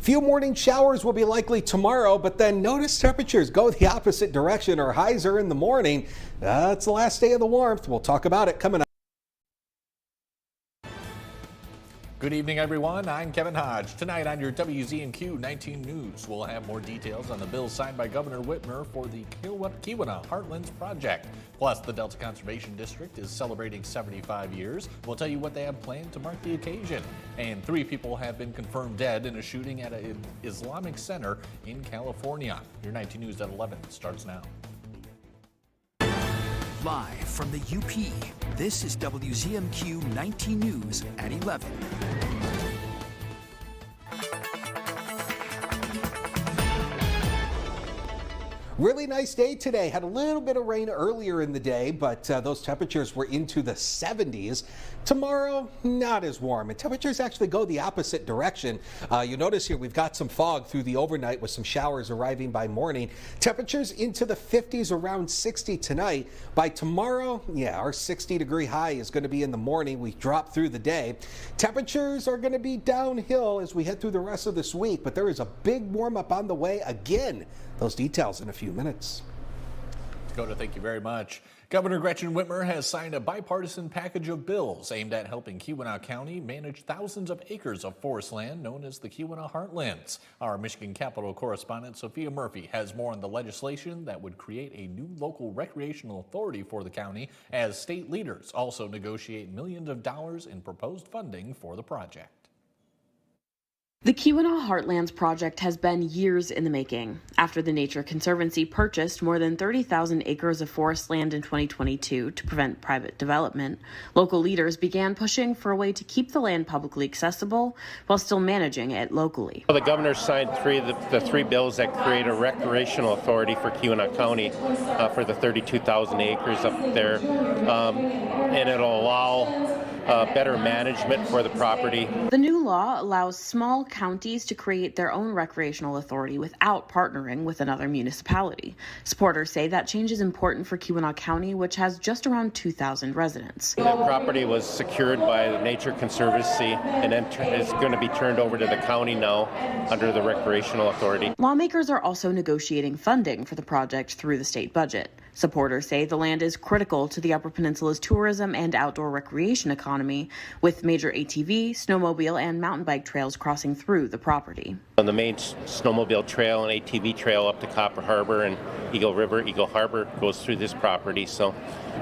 Few morning showers will be likely tomorrow, but then notice temperatures go the opposite direction. Our highs are in the morning. It's the last day of the warmth. We'll talk about it coming up. Good evening, everyone. I'm Kevin Hodge. Tonight on your WZMQ 19 News, we'll have more details on the bill signed by Governor Whitmer for the Keweenaw Heartlands project. Plus, the Delta Conservation District is celebrating 75 years. We'll tell you what they have planned to mark the occasion. And 3 people have been confirmed dead in a shooting at an Islamic center in California. Your 19 News at 11 starts now. Live from the UP, this is WZMQ 19 News at 11. Really nice day today. Had a little bit of rain earlier in the day, but those temperatures were into the 70s. Tomorrow, not as warm, and temperatures actually go the opposite direction. You notice here we've got some fog through the overnight with some showers arriving by morning. Temperatures into the 50s, around 60 tonight. By tomorrow, yeah, our 60-degree high is going to be in the morning. We drop through the day. Temperatures are going to be downhill as we head through the rest of this week, but there is a big warm-up on the way again. Those details in a few minutes. Dakota, thank you very much. Governor Gretchen Whitmer has signed a bipartisan package of bills aimed at helping Keweenaw County manage thousands of acres of forest land known as the Keweenaw Heartlands. Our Michigan Capitol correspondent Sophia Murphy has more on the legislation that would create a new local recreational authority for the county as state leaders also negotiate millions of dollars in proposed funding for the project. The Keweenaw Heartlands project has been years in the making. After the Nature Conservancy purchased more than 30,000 acres of forest land in 2022 to prevent private development, local leaders began pushing for a way to keep the land publicly accessible while still managing it locally. The governor signed the three bills that create a recreational authority for Keweenaw County for the 32,000 acres up there, and it'll allow better management for the property. The new law allows small counties to create their own recreational authority without partnering with another municipality. Supporters say that change is important for Keweenaw County, which has just around 2,000 residents. The property was secured by the Nature Conservancy and then is going to be turned over to the county now under the recreational authority. Lawmakers are also negotiating funding for the project through the state budget. Supporters say the land is critical to the Upper Peninsula's tourism and outdoor recreation economy, with major ATV, snowmobile, and mountain bike trails crossing through the property. On the main snowmobile trail and ATV trail up to Copper Harbor and Eagle River, Eagle Harbor goes through this property, so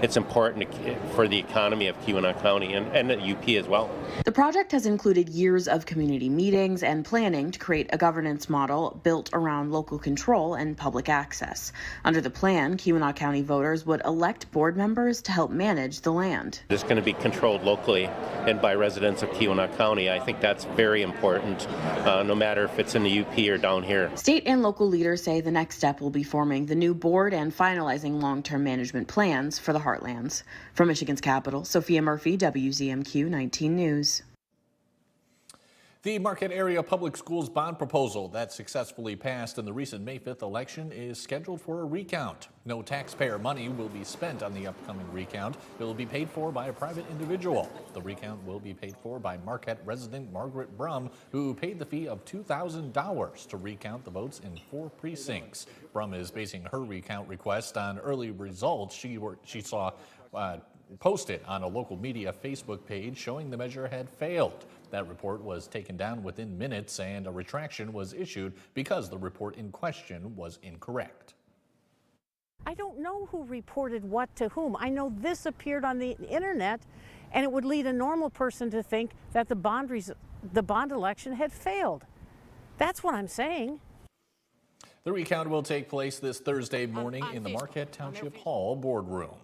it's important for the economy of Keweenaw County and the UP as well. The project has included years of community meetings and planning to create a governance model built around local control and public access. Under the plan, Keweenaw County voters would elect board members to help manage the land. It's going to be controlled locally and by residents of Keweenaw County. I think that's very important, no matter if it's in the UP or down here. State and local leaders say the next step will be forming the new board and finalizing long-term management plans for the Heartlands. From Michigan's capital, Sophia Murphy, WZMQ 19 News. The Marquette Area Public Schools bond proposal that successfully passed in the recent May 5th election is scheduled for a recount. No taxpayer money will be spent on the upcoming recount. It will be paid for by a private individual. The recount will be paid for by Marquette resident Margaret Brum, who paid the fee of $2,000 to recount the votes in 4 precincts. Brum is basing her recount request on early results she saw posted on a local media Facebook page showing the measure had failed. That report was taken down within minutes and a retraction was issued because the report in question was incorrect. I don't know who reported what to whom. I know this appeared on the internet and it would lead a normal person to think that the bond election had failed. That's what I'm saying. The recount will take place this Thursday morning in the Marquette Township Hall boardroom.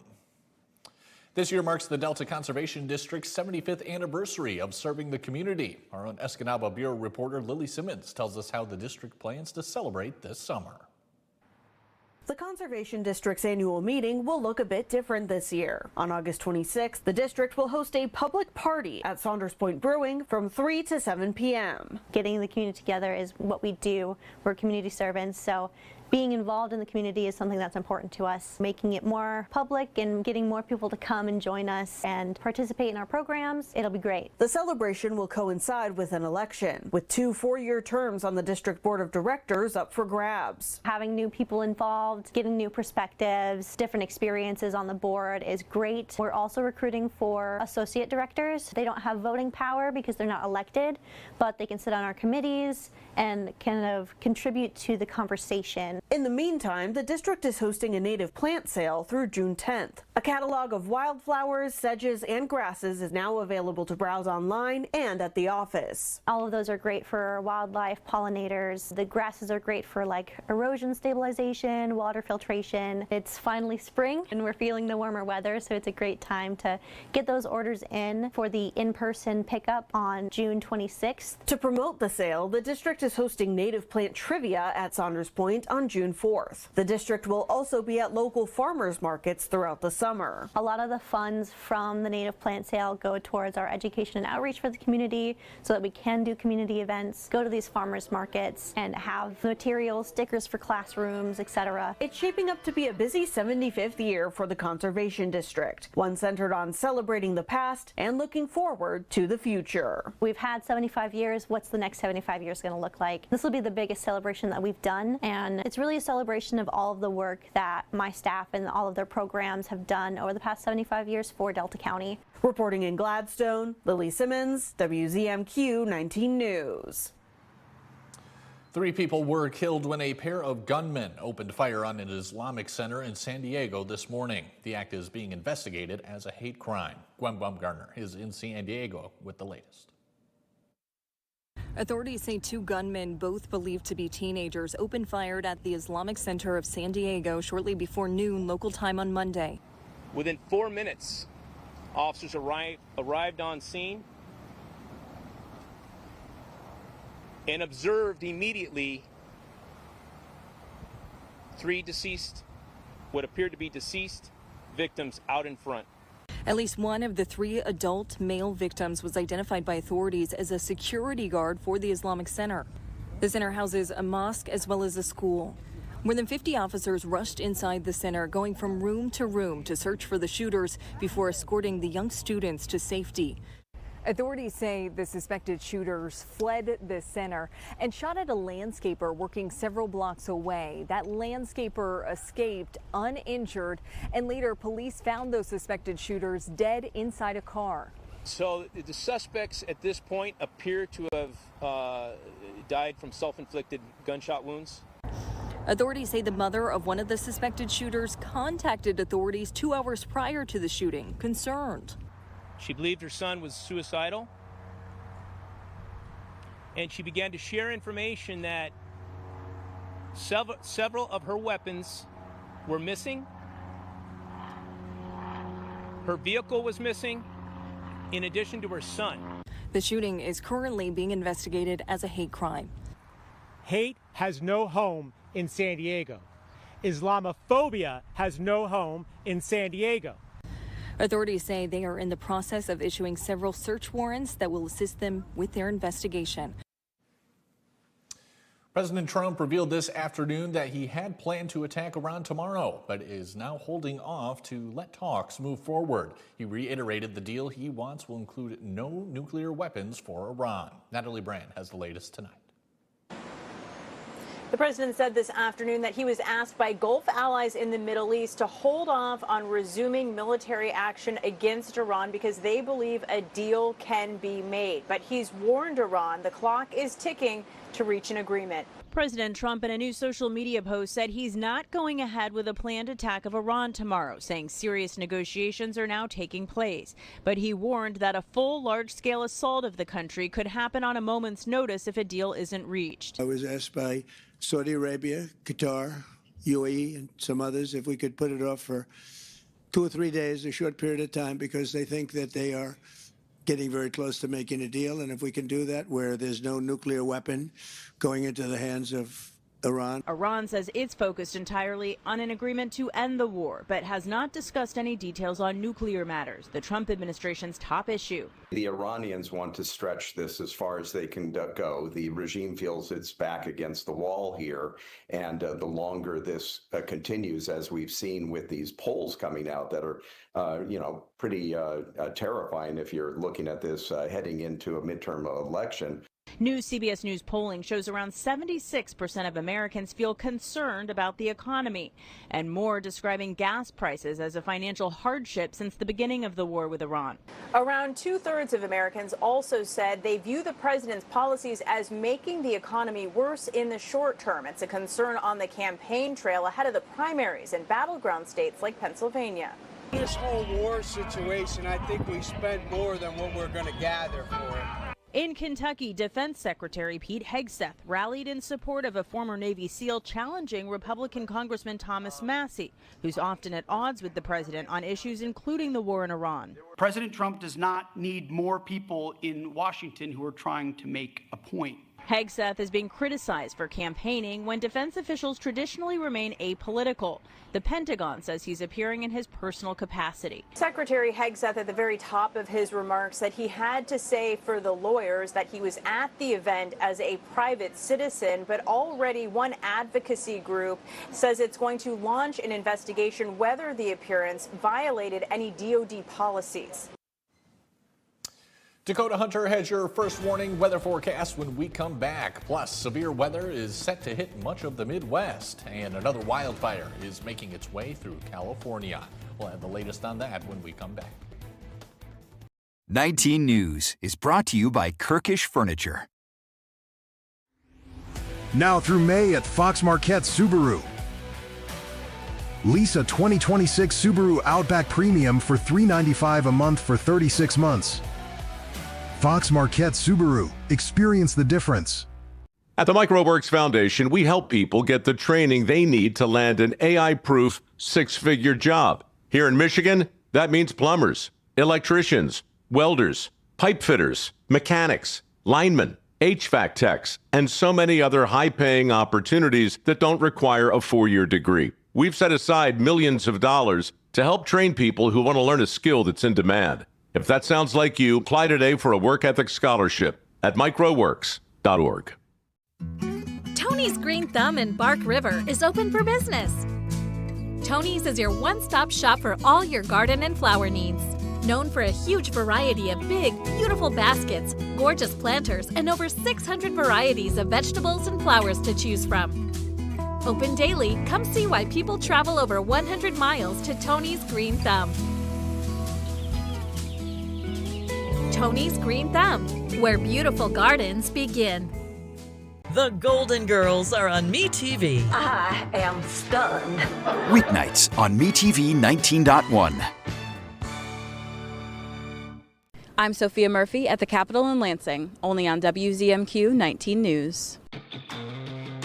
This year marks the Delta Conservation District's 75th anniversary of serving the community. Our own Escanaba Bureau reporter Lily Simmons tells us how the district plans to celebrate this summer. The Conservation District's annual meeting will look a bit different this year. On August 26th, the district will host a public party at Saunders Point Brewing from 3 to 7 p.m. Getting the community together is what we do. We're community servants, so Being involved in the community is something that's important to us. Making it more public and getting more people to come and join us and participate in our programs, it'll be great. The celebration will coincide with an election, with 2 4-year terms on the district board of directors up for grabs. Having new people involved, getting new perspectives, different experiences on the board is great. We're also recruiting for associate directors. They don't have voting power because they're not elected, but they can sit on our committees and kind of contribute to the conversation. In the meantime, the district is hosting a native plant sale through June 10th. A catalog of wildflowers, sedges, and grasses is now available to browse online and at the office. All of those are great for wildlife, pollinators. The grasses are great for like erosion stabilization, water filtration. It's finally spring and we're feeling the warmer weather, so it's a great time to get those orders in for the in-person pickup on June 26th. To promote the sale, the district is hosting native plant trivia at Saunders Point on June 4th. The district will also be at local farmers markets throughout the summer. A lot of the funds from the native plant sale go towards our education and outreach for the community so that we can do community events, go to these farmers markets, and have materials, stickers for classrooms, etc. It's shaping up to be a busy 75th year for the Conservation District, one centered on celebrating the past and looking forward to the future. We've had 75 years. What's the next 75 years going to look like? This will be the biggest celebration that we've done, and it's really a celebration of all of the work that my staff and all of their programs have done over the past 75 years for Delta County. Reporting in Gladstone, Lily Simmons, WZMQ 19 News. 3 people were killed when a pair of gunmen opened fire on an Islamic center in San Diego this morning. The act is being investigated as a hate crime. Gwen Baumgartner is in San Diego with the latest. Authorities say 2 gunmen, both believed to be teenagers, opened fire at the Islamic Center of San Diego shortly before noon local time on Monday. Within 4 minutes, officers arrived on scene and observed immediately 3 deceased, what appeared to be deceased victims out in front. At least one of the 3 adult male victims was identified by authorities as a security guard for the Islamic Center. The center houses a mosque as well as a school. More than 50 officers rushed inside the center, going from room to search for the shooters before escorting the young students to safety. Authorities say the suspected shooters fled the center and shot at a landscaper working several blocks away. That landscaper escaped uninjured, and later police found those suspected shooters dead inside a car. So the suspects at this point appear to have died from self-inflicted gunshot wounds. Authorities say the mother of one of the suspected shooters contacted authorities 2 hours prior to the shooting, concerned. She believed her son was suicidal, and she began to share information that several of her weapons were missing. Her vehicle was missing, in addition to her son. The shooting is currently being investigated as a hate crime. Hate has no home in San Diego. Islamophobia has no home in San Diego. Authorities say they are in the process of issuing several search warrants that will assist them with their investigation. President Trump revealed this afternoon that he had planned to attack Iran tomorrow, but is now holding off to let talks move forward. He reiterated the deal he wants will include no nuclear weapons for Iran. Natalie Brand has the latest tonight. The president said this afternoon that he was asked by Gulf allies in the Middle East to hold off on resuming military action against Iran because they believe a deal can be made. But he's warned Iran the clock is ticking to reach an agreement. President Trump in a new social media post said he's not going ahead with a planned attack of Iran tomorrow, saying serious negotiations are now taking place. But he warned that a full large-scale assault of the country could happen on a moment's notice if a deal isn't reached. I was asked by Saudi Arabia, Qatar, UAE, and some others if we could put it off for 2 or 3 days, a short period of time, because they think that they are getting very close to making a deal. And if we can do that where there's no nuclear weapon going into the hands of Iran. Iran says it's focused entirely on an agreement to end the war, but has not discussed any details on nuclear matters, the Trump administration's top issue. The Iranians want to stretch this as far as they can go. The regime feels it's back against the wall here, and the longer this continues, as we've seen with these polls coming out that are, pretty terrifying if you're looking at this heading into a midterm election. New CBS News polling shows around 76% of Americans feel concerned about the economy, and more describing gas prices as a financial hardship since the beginning of the war with Iran. Around 2/3 of Americans also said they view the president's policies as making the economy worse in the short term. It's a concern on the campaign trail ahead of the primaries in battleground states like Pennsylvania. This whole war situation, I think we spent more than what we're going to gather for it. In Kentucky, Defense Secretary Pete Hegseth rallied in support of a former Navy SEAL challenging Republican Congressman Thomas Massie, who's often at odds with the president on issues including the war in Iran. President Trump does not need more people in Washington who are trying to make a point. Hegseth is being criticized for campaigning when defense officials traditionally remain apolitical. The Pentagon says he's appearing in his personal capacity. Secretary Hegseth at the very top of his remarks said he had to say for the lawyers that he was at the event as a private citizen, but already one advocacy group says it's going to launch an investigation whether the appearance violated any DoD policies. Dakota Hunter has your first warning weather forecast when we come back. Plus, severe weather is set to hit much of the Midwest, and another wildfire is making its way through California. We'll have the latest on that when we come back. 19 News is brought to you by Kirkish Furniture. Now through May at Fox Marquette Subaru. Lease a 2026 Subaru Outback Premium for $395 a month for 36 months. Fox Marquette Subaru. Experience the difference. At the MicroWorks Foundation, we help people get the training they need to land an AI-proof six-figure job. Here in Michigan, that means plumbers, electricians, welders, pipe fitters, mechanics, linemen, HVAC techs, and so many other high-paying opportunities that don't require a four-year degree. We've set aside millions of dollars to help train people who want to learn a skill that's in demand. If that sounds like you, apply today for a work ethic scholarship at microworks.org. Tony's Green Thumb in Bark River is open for business. Tony's is your one-stop shop for all your garden and flower needs. Known for a huge variety of big, beautiful baskets, gorgeous planters, and over 600 varieties of vegetables and flowers to choose from. Open daily, come see why people travel over 100 miles to Tony's Green Thumb. Tony's Green Thumb, where beautiful gardens begin. The Golden Girls are on MeTV. I am stunned. Weeknights on MeTV 19.1. I'm Sophia Murphy at the Capitol in Lansing, only on WZMQ 19 News.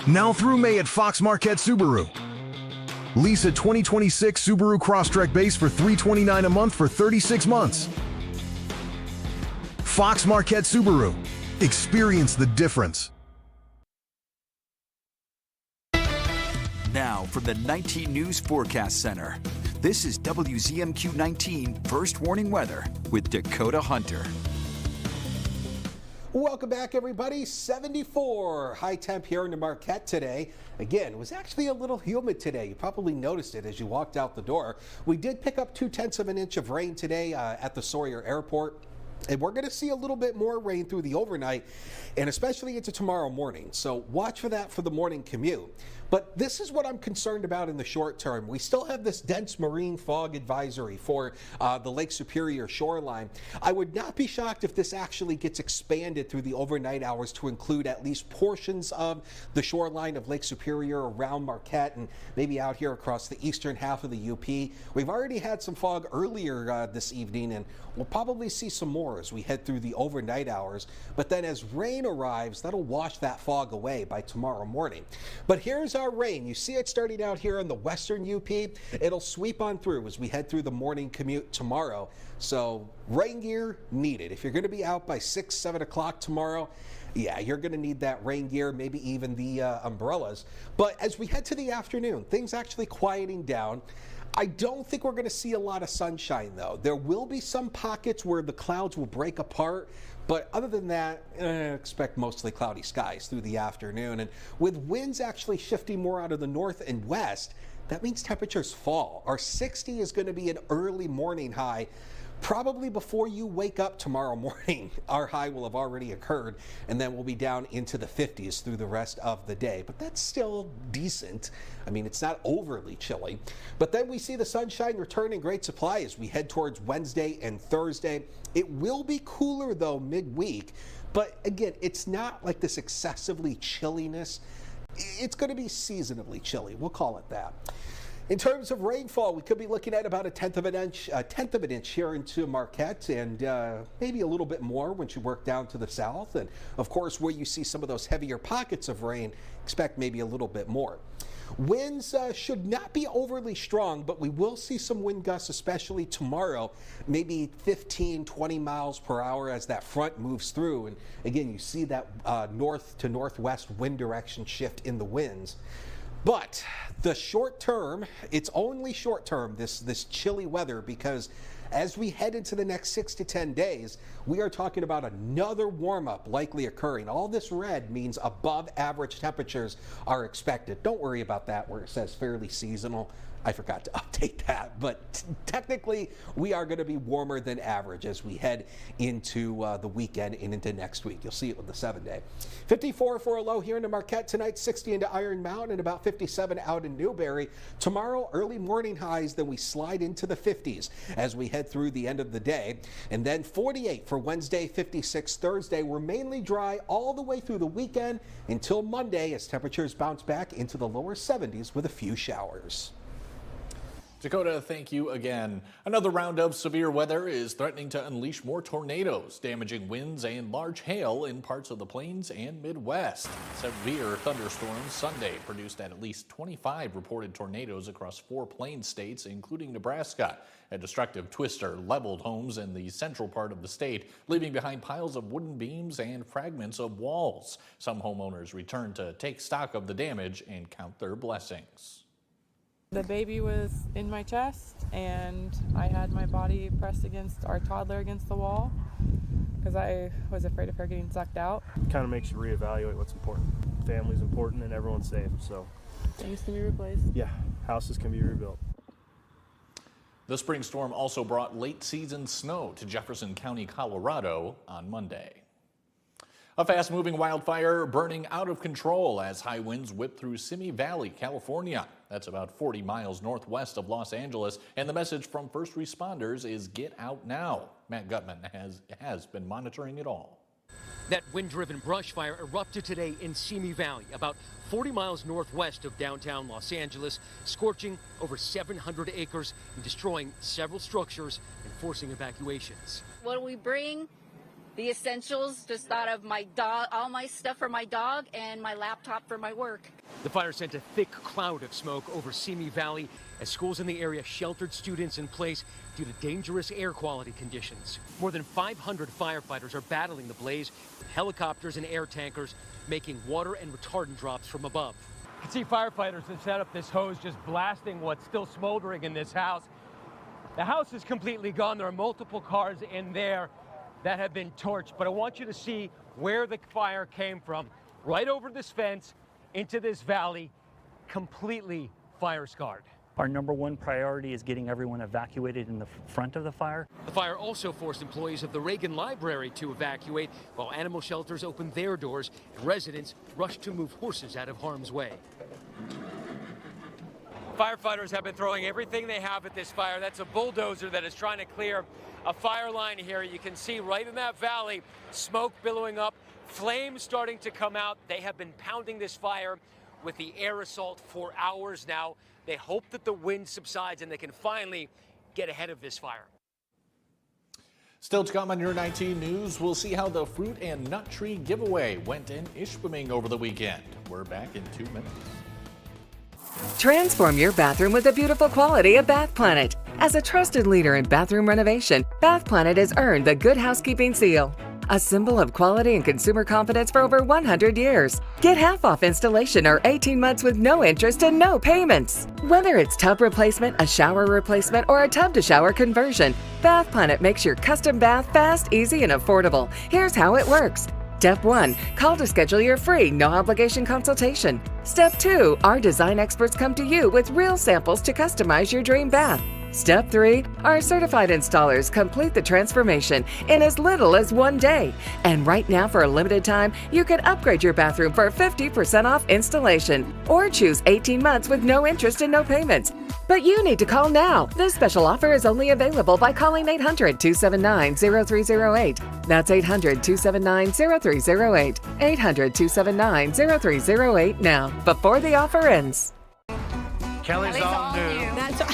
Now through May at Fox Marquette Subaru. Lease a 2026 Subaru Crosstrek base for $329 a month for 36 months. Fox Marquette Subaru. Experience the difference. Now from the 19 News Forecast Center. This is WZMQ 19 First Warning Weather with Dakota Hunter. Welcome back, everybody. 74 high temp here in Marquette today. Again, it was actually a little humid today. You probably noticed it as you walked out the door. We did pick up 0.2 of an inch of rain today at the Sawyer Airport. And we're going to see a little bit more rain through the overnight and especially into tomorrow morning. So watch for that for the morning commute. But this is what I'm concerned about in the short term. We still have this dense marine fog advisory for the Lake Superior shoreline. I would not be shocked if this actually gets expanded through the overnight hours to include at least portions of the shoreline of Lake Superior around Marquette and maybe out here across the eastern half of the UP. We've already had some fog earlier this evening, and we'll probably see some more as we head through the overnight hours. But then as rain arrives, that'll wash that fog away by tomorrow morning. But here's our our rain. You see it starting out here in the western UP. It'll sweep on through as we head through the morning commute tomorrow. So rain gear needed. If you're going to be out by 6, 7 o'clock tomorrow, yeah, you're going to need that rain gear, maybe even the umbrellas. But as we head to the afternoon, things actually quieting down. I don't think we're going to see a lot of sunshine, though. There will be some pockets where the clouds will break apart. But other than that, expect mostly cloudy skies through the afternoon. And with winds actually shifting more out of the north and west, that means temperatures fall. Our 60 is going to be an early morning high. Probably before you wake up tomorrow morning, our high will have already occurred, and then we'll be down into the 50s through the rest of the day. But that's still decent. I mean, it's not overly chilly. But then we see the sunshine return in great supply as we head towards Wednesday and Thursday. It will be cooler, though, midweek. But again, it's not like this excessively chilliness. It's going to be seasonably chilly. We'll call it that. In terms of rainfall, we could be looking at about a tenth of an inch here into Marquette, and maybe a little bit more once you work down to the south. And of course, where you see some of those heavier pockets of rain, expect maybe a little bit more. Winds should not be overly strong, but we will see some wind gusts, especially tomorrow, maybe 15, 20 miles per hour as that front moves through. And again, you see that north to northwest wind direction shift in the winds. But the short term, it's only short term, this chilly weather, because as we head into the next 6 to 10 days, we are talking about another warm up likely occurring. All this red means above average temperatures are expected. Don't worry about that where it says fairly seasonal. I forgot to update that, but technically we are going to be warmer than average as we head into the weekend and into next week. You'll see it with the 7-day. 54 for a low here into Marquette tonight, 60 into Iron Mountain, and about 57 out in Newberry. Tomorrow, early morning highs, then we slide into the 50s as we head through the end of the day. And then 48 for Wednesday, 56 Thursday. We're mainly dry all the way through the weekend until Monday as temperatures bounce back into the lower 70s with a few showers. Dakota, thank you again. Another round of severe weather is threatening to unleash more tornadoes, damaging winds and large hail in parts of the plains and Midwest. Severe thunderstorms Sunday produced at least 25 reported tornadoes across 4 plains states, including Nebraska. A destructive twister leveled homes in the central part of the state, leaving behind piles of wooden beams and fragments of walls. Some homeowners returned to take stock of the damage and count their blessings. The baby was in my chest, and I had my body pressed against our toddler against the wall because I was afraid of her getting sucked out. Kind of makes you reevaluate what's important. Family's important and everyone's safe, so. Things can be replaced. Yeah, houses can be rebuilt. The spring storm also brought late season snow to Jefferson County, Colorado on Monday. A fast-moving wildfire burning out of control as high winds whip through Simi Valley, California. That's about 40 miles northwest of Los Angeles, and the message from first responders is get out now. Matt Gutman has been monitoring it all. That wind-driven brush fire erupted today in Simi Valley, about 40 miles northwest of downtown Los Angeles, scorching over 700 acres and destroying several structures and forcing evacuations. What do we bring? The essentials, just thought of my dog, all my stuff for my dog and my laptop for my work. The fire sent a thick cloud of smoke over Simi Valley as schools in the area sheltered students in place due to dangerous air quality conditions. More than 500 firefighters are battling the blaze with helicopters and air tankers making water and retardant drops from above. You can see firefighters have set up this hose just blasting what's still smoldering in this house. The house is completely gone. There are multiple cars in there that have been torched, but I want you to see where the fire came from. Right over this fence into this valley, completely fire scarred. Our number one priority is getting everyone evacuated in the front of the fire. The fire also forced employees of the Reagan Library to evacuate, while animal shelters opened their doors and residents rushed to move horses out of harm's way. Firefighters have been throwing everything they have at this fire. That's a bulldozer that is trying to clear a fire line here. You can see right in that valley, smoke billowing up, flames starting to come out. They have been pounding this fire with the air assault for hours now. They hope that the wind subsides and they can finally get ahead of this fire. Still to come on your 19 News, we'll see how the fruit and nut tree giveaway went in Ishpeming over the weekend. We're back in 2 minutes. Transform your bathroom with the beautiful quality of Bath Planet. As a trusted leader in bathroom renovation, Bath Planet has earned the Good Housekeeping seal, a symbol of quality and consumer confidence for over 100 years. Get half off installation or 18 months with no interest and no payments. Whether it's tub replacement, a shower replacement, or a tub-to-shower conversion, Bath Planet makes your custom bath fast, easy, and affordable. Here's how it works. Step 1, call to schedule your free, no-obligation consultation. Step 2, our design experts come to you with real samples to customize your dream bath. Step 3, our certified installers complete the transformation in as little as 1 day. And right now, for a limited time, you can upgrade your bathroom for 50% off installation or choose 18 months with no interest and no payments. But you need to call now. This special offer is only available by calling 800-279-0308. That's 800-279-0308. 800-279-0308 now, before the offer ends. Kelly's all new. That's so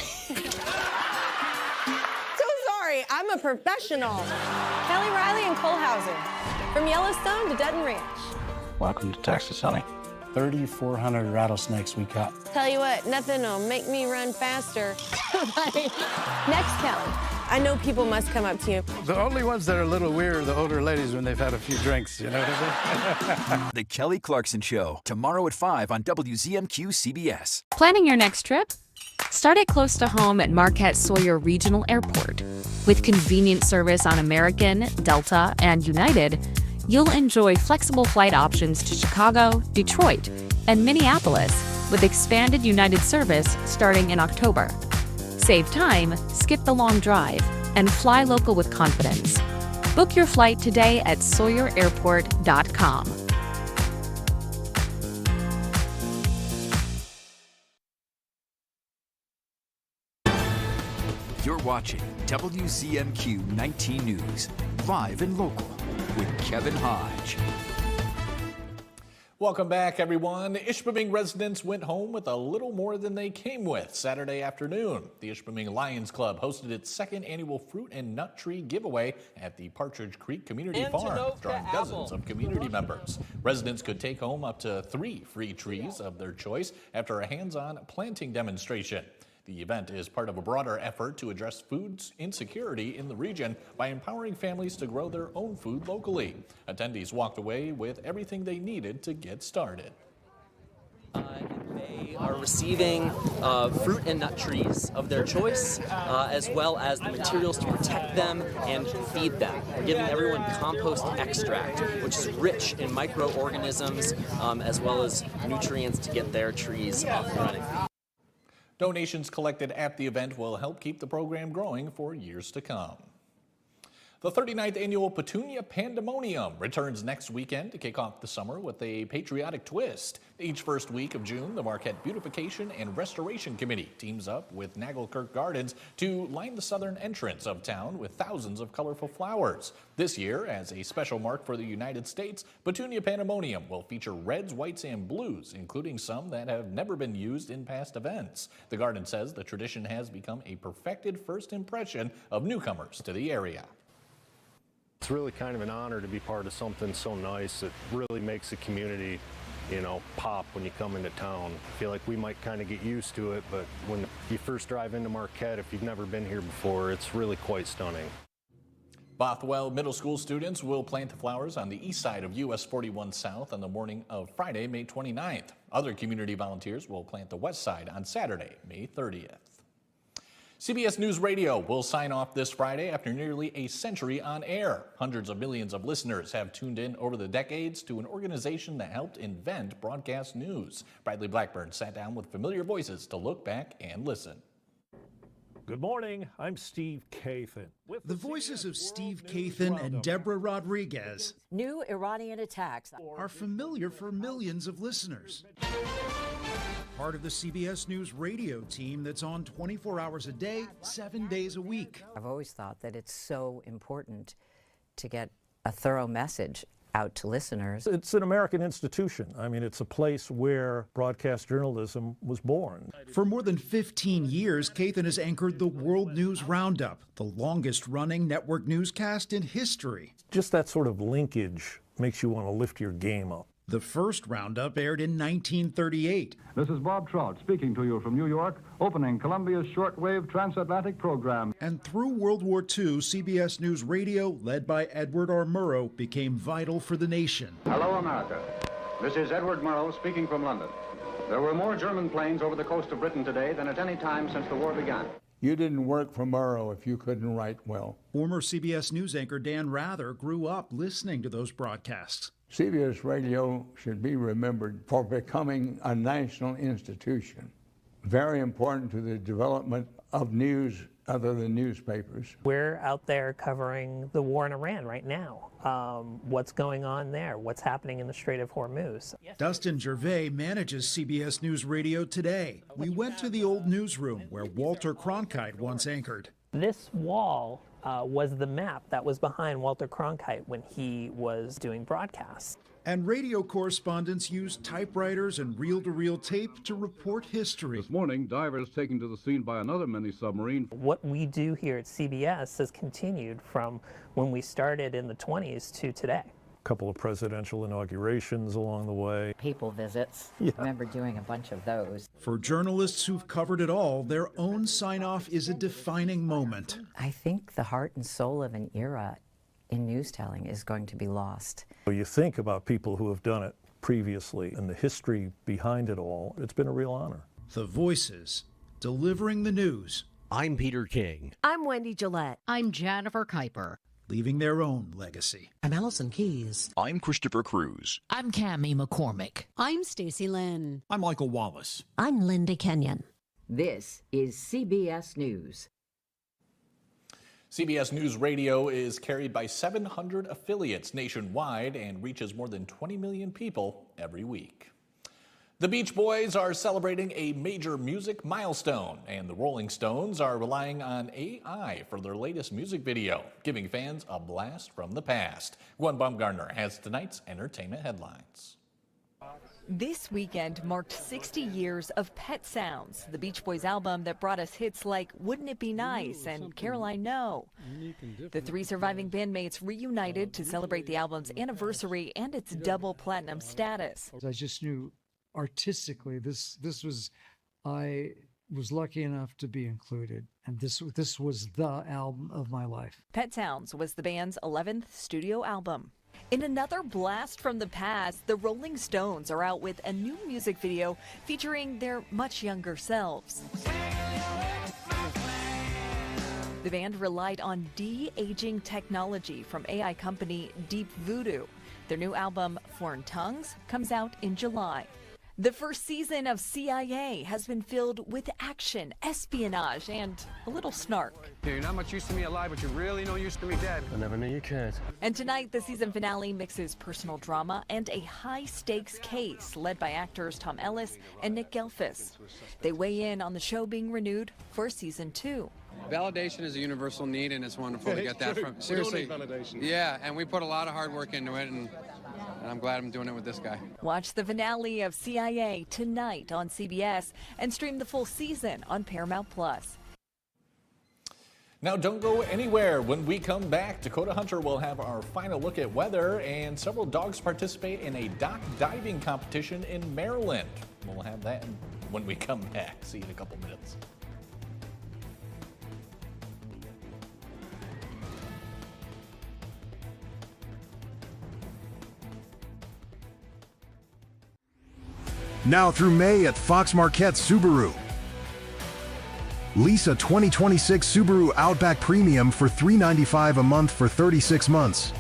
sorry. I'm a professional. Kelly Riley and Cole Hauser. From Yellowstone to Dutton Ranch. Welcome to Texas, honey. 3,400 rattlesnakes we caught. Tell you what, nothing will make me run faster. Next, Kelly. I know people must come up to you. The only ones that are a little weird are the older ladies when they've had a few drinks, you know what I mean? The Kelly Clarkson Show, tomorrow at 5 on WZMQ CBS. Planning your next trip? Start it close to home at Marquette Sawyer Regional Airport. With convenient service on American, Delta, and United, you'll enjoy flexible flight options to Chicago, Detroit, and Minneapolis with expanded United service starting in October. Save time, skip the long drive, and fly local with confidence. Book your flight today at sawyerairport.com. You're watching WZMQ 19 News, live and local with Kevin Hodge. Welcome back, everyone. Ishpeming residents went home with a little more than they came with Saturday afternoon. The Ishpeming Lions Club hosted its second annual fruit and nut tree giveaway at the Partridge Creek Community Farm, drawing dozens of community members. Residents could take home up to 3 free trees of their choice after a hands-on planting demonstration. The event is part of a broader effort to address food insecurity in the region by empowering families to grow their own food locally. Attendees walked away with everything they needed to get started. They are receiving fruit and nut trees of their choice, as well as the materials to protect them and feed them. We're giving everyone compost extract, which is rich in microorganisms, as well as nutrients to get their trees off and running. Donations collected at the event will help keep the program growing for years to come. The 39th annual Petunia Pandemonium returns next weekend to kick off the summer with a patriotic twist. Each first week of June, the Marquette Beautification and Restoration Committee teams up with Nagelkirk Gardens to line the southern entrance of town with thousands of colorful flowers. This year, as a special mark for the United States, Petunia Pandemonium will feature reds, whites, and blues, including some that have never been used in past events. The garden says the tradition has become a perfected first impression of newcomers to the area. It's really kind of an honor to be part of something so nice that really makes the community, you know, pop when you come into town. I feel like we might kind of get used to it, but when you first drive into Marquette, if you've never been here before, it's really quite stunning. Bothwell Middle School students will plant the flowers on the east side of US 41 South on the morning of Friday, May 29th. Other community volunteers will plant the west side on Saturday, May 30th. CBS News Radio will sign off this Friday after nearly a century on air. Hundreds of millions of listeners have tuned in over the decades to an organization that helped invent broadcast news. Bradley Blackburn sat down with familiar voices to look back and listen. Good morning, I'm Steve Kathan. The voices of Steve Kathan and Deborah Rodriguez. New Iranian attacks are familiar for millions of listeners. Part of the CBS News radio team that's on 24 hours a day, 7 days a week. I've always thought that it's so important to get a thorough message out to listeners. It's an American institution. I mean, it's a place where broadcast journalism was born. For more than 15 years, Kathan has anchored the World News Roundup, the longest-running network newscast in history. Just that sort of linkage makes you want to lift your game up. The first roundup aired in 1938. This is Bob Trout speaking to you from New York, opening Columbia's shortwave transatlantic program. And through World War II, CBS News Radio, led by Edward R. Murrow, became vital for the nation. Hello, America. This is Edward Murrow speaking from London. There were more German planes over the coast of Britain today than at any time since the war began. You didn't work for Murrow if you couldn't write well. Former CBS News anchor Dan Rather grew up listening to those broadcasts. CBS Radio should be remembered for becoming a national institution. Very important to the development of news other than newspapers. We're out there covering the war in Iran right now. What's going on there? What's happening in the Strait of Hormuz? Dustin Gervais manages CBS News Radio today. We went to the old newsroom where Walter Cronkite once anchored. This wall was the map that was behind Walter Cronkite when he was doing broadcasts. And radio correspondents used typewriters and reel-to-reel tape to report history. This morning, divers taken to the scene by another mini-submarine. What we do here at CBS has continued from when we started in the 20s to today. A couple of presidential inaugurations along the way. People visits. Yeah. I remember doing a bunch of those. For journalists who've covered it all, their own sign-off is a defining moment. I think the heart and soul of an era in news telling is going to be lost. You think about people who have done it previously and the history behind it all. It's been a real honor. The voices delivering the news. I'm Peter King. I'm Wendy Gillette. I'm Jennifer Kuiper. Leaving their own legacy. I'm Allison Keyes. I'm Christopher Cruz. I'm Cammie McCormick. I'm Stacey Lynn. I'm Michael Wallace. I'm Linda Kenyon. This is CBS News. CBS News Radio is carried by 700 affiliates nationwide and reaches more than 20 million people every week. The Beach Boys are celebrating a major music milestone, and the Rolling Stones are relying on AI for their latest music video, giving fans a blast from the past. Gwen Baumgartner has tonight's entertainment headlines. This weekend marked 60 years of Pet Sounds, the Beach Boys album that brought us hits like Wouldn't It Be Nice and Caroline No. The three surviving bandmates reunited to celebrate the album's anniversary and its double platinum status. I just knew artistically I was lucky enough to be included, and this was the album of my life. Pet Sounds was the band's 11th studio album. In another blast from the past, the Rolling Stones are out with a new music video featuring their much younger selves. The band relied on de-aging technology from AI company Deep Voodoo. Their new album, Foreign Tongues, comes out in July. The first season of CIA has been filled with action, espionage, and a little snark. You're not much use to me alive, but you're really no use to me dead. I never knew you could. And tonight, the season finale mixes personal drama and a high-stakes case led by actors Tom Ellis and Nick Gelfus. They weigh in on the show being renewed for season 2. Validation is a universal need, and it's wonderful to get that from. Seriously, yeah, and we put a lot of hard work into it, and I'm glad I'm doing it with this guy. Watch the finale of CIA tonight on CBS and stream the full season on Paramount+. Now don't go anywhere. When we come back, Dakota Hunter will have our final look at weather, and several dogs participate in a dock diving competition in Maryland. We'll have that when we come back. See you in a couple minutes. Now through May at Fox Marquette Subaru. Lease a 2026 Subaru Outback Premium for $395 a month for 36 months.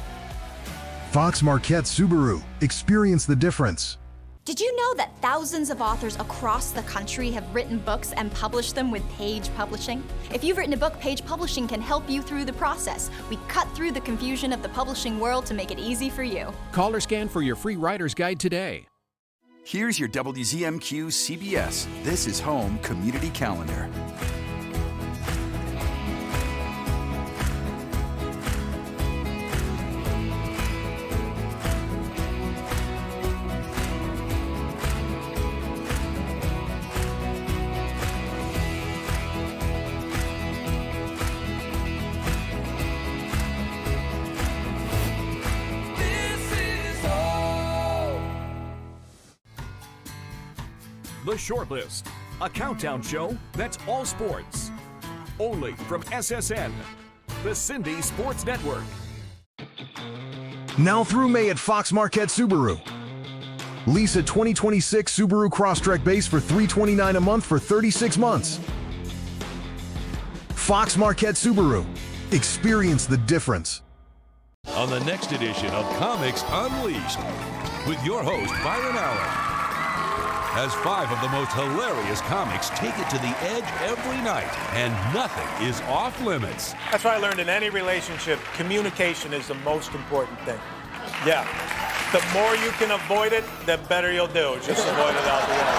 Fox Marquette Subaru. Experience the difference. Did you know that thousands of authors across the country have written books and published them with Page Publishing? If you've written a book, Page Publishing can help you through the process. We cut through the confusion of the publishing world to make it easy for you. Call or scan for your free writer's guide today. Here's your WZMQ CBS This is Home Community Calendar. The Shortlist, a countdown show that's all sports. Only from SSN, the Cindy Sports Network. Now through May at Fox Marquette Subaru. Lease a 2026 Subaru Crosstrek base for $329 a month for 36 months. Fox Marquette Subaru. Experience the difference. On the next edition of Comics Unleashed, with your host, Byron Allen. As 5 of the most hilarious comics take it to the edge every night, and nothing is off limits. That's what I learned in any relationship. Communication is the most important thing. Yeah. The more you can avoid it, the better you'll do. Just avoid it altogether.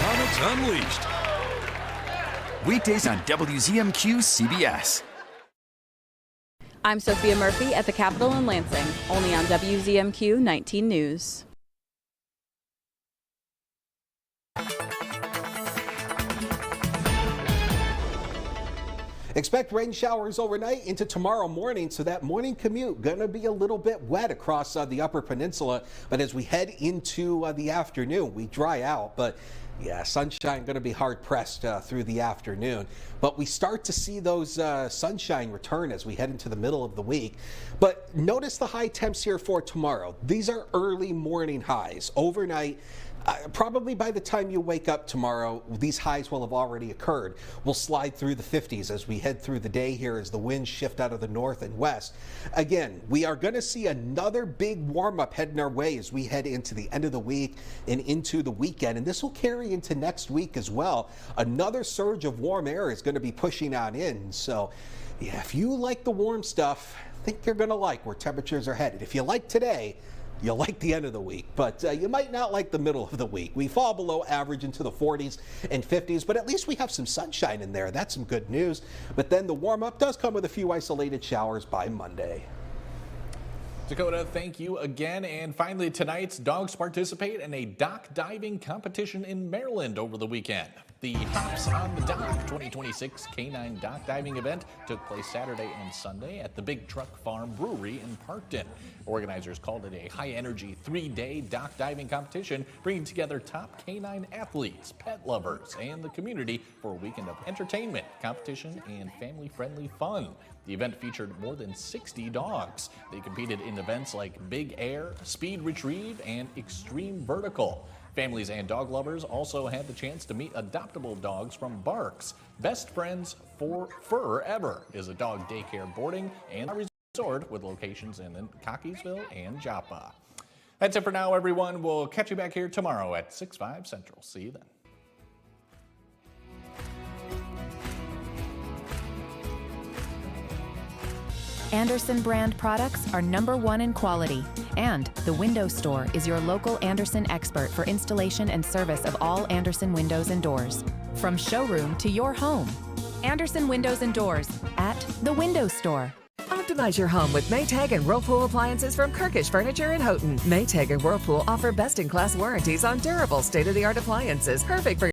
Comics Unleashed. Weekdays on WZMQ CBS. I'm Sophia Murphy at the Capitol in Lansing, only on WZMQ 19 News. Expect rain showers overnight into tomorrow morning, so that morning commute going to be a little bit wet across the Upper Peninsula. But as we head into the afternoon, we dry out. But yeah, sunshine going to be hard pressed through the afternoon. But we start to see those sunshine return as we head into the middle of the week. But notice the high temps here for tomorrow. These are early morning highs. Overnight, probably by the time you wake up tomorrow, these highs will have already occurred. We'll slide through the 50s as we head through the day here as the winds shift out of the north and west. Again, we are going to see another big warm-up heading our way as we head into the end of the week and into the weekend. And this will carry into next week as well. Another surge of warm air is going to be pushing on in. So, yeah, if you like the warm stuff, I think you're going to like where temperatures are headed. If you like today, you'll like the end of the week, but you might not like the middle of the week. We fall below average into the 40s and 50s, but at least we have some sunshine in there. That's some good news. But then the warm-up does come with a few isolated showers by Monday. Dakota, thank you again. And finally, tonight's dogs participate in a dock diving competition in Maryland over the weekend. The Hops on the Dock 2026 Canine Dock Diving event took place Saturday and Sunday at the Big Truck Farm Brewery in Parkton. Organizers called it a high-energy 3-day dock diving competition, bringing together top canine athletes, pet lovers, and the community for a weekend of entertainment, competition, and family-friendly fun. The event featured more than 60 dogs. They competed in events like Big Air, Speed Retrieve, and Extreme Vertical. Families and dog lovers also had the chance to meet adoptable dogs from Barks. Best Friends for Forever is a dog daycare boarding and resort with locations in Cockeysville and Joppa. That's it for now, everyone. We'll catch you back here tomorrow at 6/5 Central. See you then. Andersen brand products are #1 in quality, and the Window Store is your local Andersen expert for installation and service of all Andersen windows and doors, from showroom to your home. Andersen Windows and Doors at the Window Store. Optimize your home with Maytag and Whirlpool appliances from Kirkish Furniture in Houghton. Maytag and Whirlpool offer best-in-class warranties on durable, state-of-the-art appliances, perfect for